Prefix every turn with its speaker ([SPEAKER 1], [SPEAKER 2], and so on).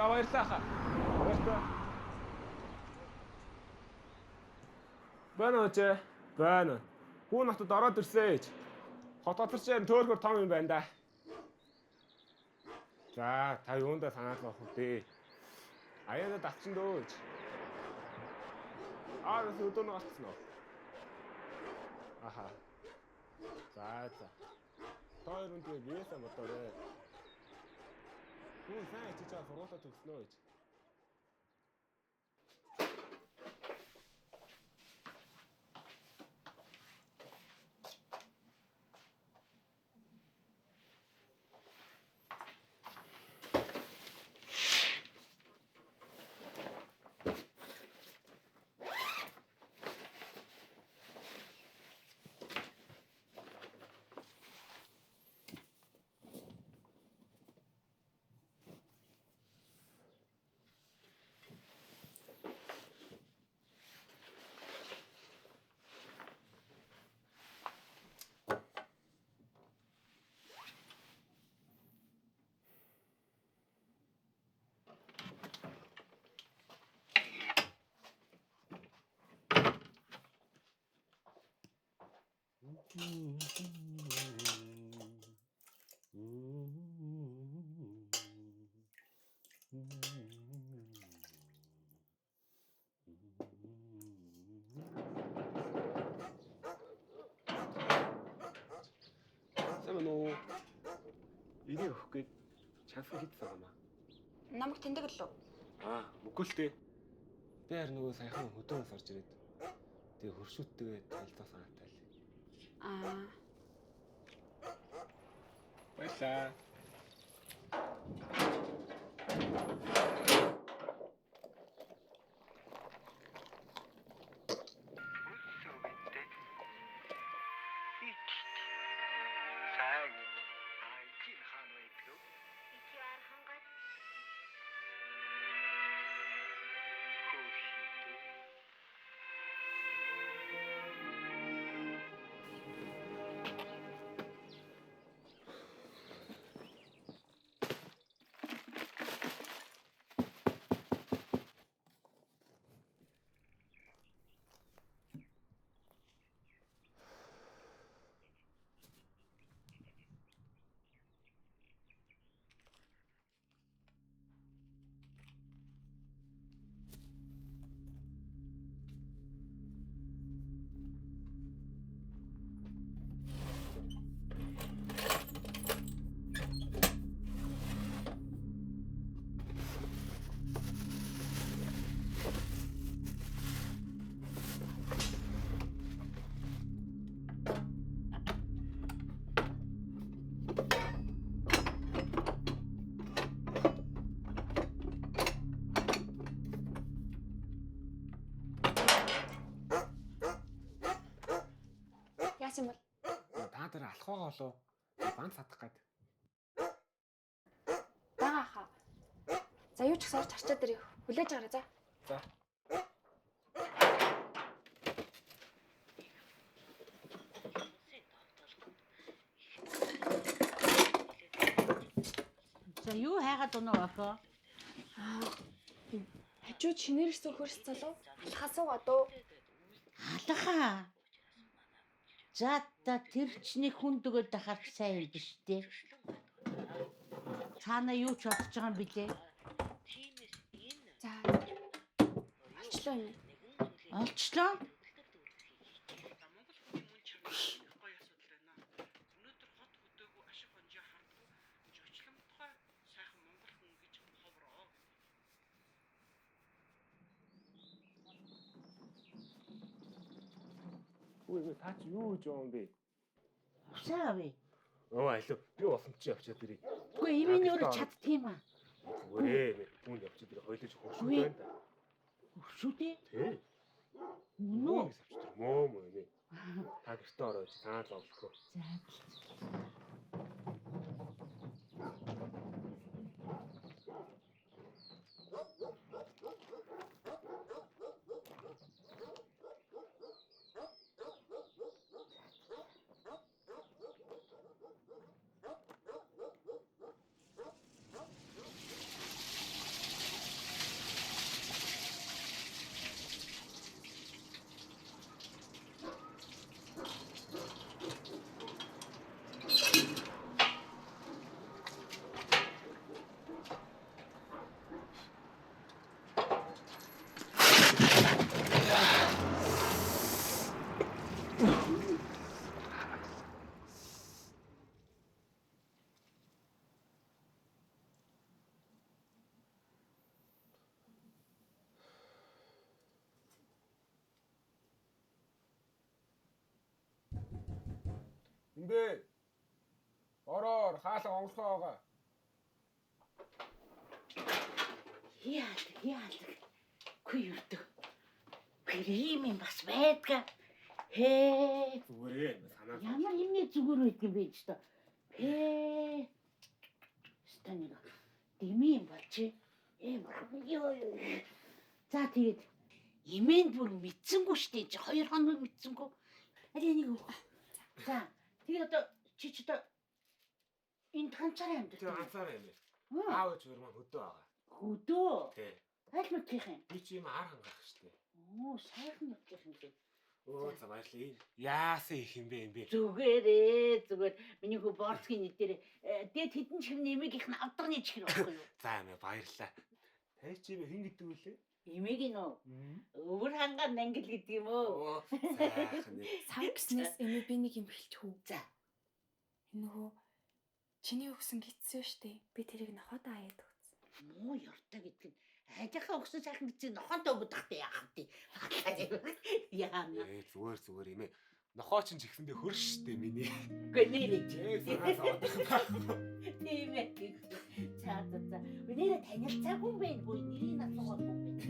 [SPEAKER 1] За баярлалаа хаа. Баярлалаа. Байна уу чи? Байна. Хүүн хотод ороод ирсэн ээж. Хот хоторчээр төөрхөр том юм байна да. За та юундаа санаал авах вэ? Аяанад авчин дөөж. Нас өдөө нэг авчихсан уу? Аха. За. Тоор үнтэй биесэ мотороо. Хүүн сайн чи чаа сургуулаа төгснөө ээж. Энийг өгөх гээд чансан хийдсэн юм аа.
[SPEAKER 2] Намайг тэндэг лөө.
[SPEAKER 1] Үгүй л дээ. Би харин нөгөө саяхан хөдөөнөөс орж ирээд. Тэгээ хөршүүттэйгээ танилцсан санаатай л. Баярлаа.
[SPEAKER 2] Яасан бол?
[SPEAKER 1] Та дээр алах байгаа болоо. Банк садах гээд.
[SPEAKER 2] Бага хаа. За юу ч гэсэн орч харчаад ирээ. Хүлээж гараа за.
[SPEAKER 1] За.
[SPEAKER 3] За юу хайгаад унаа охоо?
[SPEAKER 2] Хажууд шинээрсэн хөрс залуу алхасуугаа дөө.
[SPEAKER 3] Алхаа. За та тэр чний хүн дөгөөд дахаарч сайн юм биш үү? Цаана юу ч бодож байгаа юм билээ?
[SPEAKER 2] За. Олчлоо юм.
[SPEAKER 3] Олчлоо?
[SPEAKER 1] Үй та чи юу гэж юм бэ?
[SPEAKER 3] Усаа вэ?
[SPEAKER 1] Алуу. Би болсон чи явчаад ирээ.
[SPEAKER 3] Үгүй имийн өөрөө чаддгийм аа.
[SPEAKER 1] Үгүй түүнд явчаад ирээ. Хоёулаа хөршүүд байна да.
[SPEAKER 3] Хөршүүдээ?
[SPEAKER 1] Тий.
[SPEAKER 3] Үнөө.
[SPEAKER 1] Мөө нэ. Та гэртээ ороод санаа зовлохгүй.
[SPEAKER 3] За.
[SPEAKER 1] Имбэ. Ороор хаалга онгорхоо байгаа.
[SPEAKER 3] Яадаг. Хүй юрдэг. Гэрим юм бас байдгаа. Хээ.
[SPEAKER 1] Зүгээрээ санаа.
[SPEAKER 3] Ямар юмний зүгээр байдаг юм бэ ч та. Хээ. Станига. Дими юм болчих. Ёо. За тэгээд имэнд бүр мэдсэнгүү штэ чи 2 хоног мэдсэнгүү. Аль энийг өөх. За тэгээд одоо чи одоо энд ганцаараа амьд.
[SPEAKER 1] Тэр ганцаараа юм бэ. Аав зүгээр маань хөдөө байгаа.
[SPEAKER 3] Хөдөө.
[SPEAKER 1] Тий.
[SPEAKER 3] Аль нүдгийнх юм?
[SPEAKER 1] Би чи юм ар хангах штэ.
[SPEAKER 3] Оо сайхан нүдгийнх юм бэ.
[SPEAKER 1] Оо за баярлалаа. Яасан их юм бэ?
[SPEAKER 3] Зүгээр. Миний хөө борцгийн нийт дээр дээд хідэн чихэр нэмэгийнх нь авдрагны чихэр байхгүй юу?
[SPEAKER 1] За амь баярлалаа. Тэ чи хин гэдэг үлээ?
[SPEAKER 3] Эмээг нөө. Өвөр хангаар нангил гэдэг юм уу?
[SPEAKER 1] Оо сайхан.
[SPEAKER 2] Сав гиснээс эмээ би нэг юм хэлчихв.
[SPEAKER 3] За.
[SPEAKER 2] Энэ нөгөө чиний өгсөн гитсэн штэ. Би тэрийг нохоод аяад өгсөн.
[SPEAKER 3] Муу ёртой гэдэг нь ажихаа өгсөн сайхан гэсэн нохонтой өгөх тахтай яах вэ? Яана.
[SPEAKER 1] Зүгээр юм ээ. Нохоо чин ч ихсэндээ хөрш штэ миний.
[SPEAKER 3] Үгүй нэрээ.
[SPEAKER 1] Санаа зовоод.
[SPEAKER 3] Тийм ээ. За. Өнөөдөр танилцаагүй юм байна. Нэрийг асуугаад юм байна.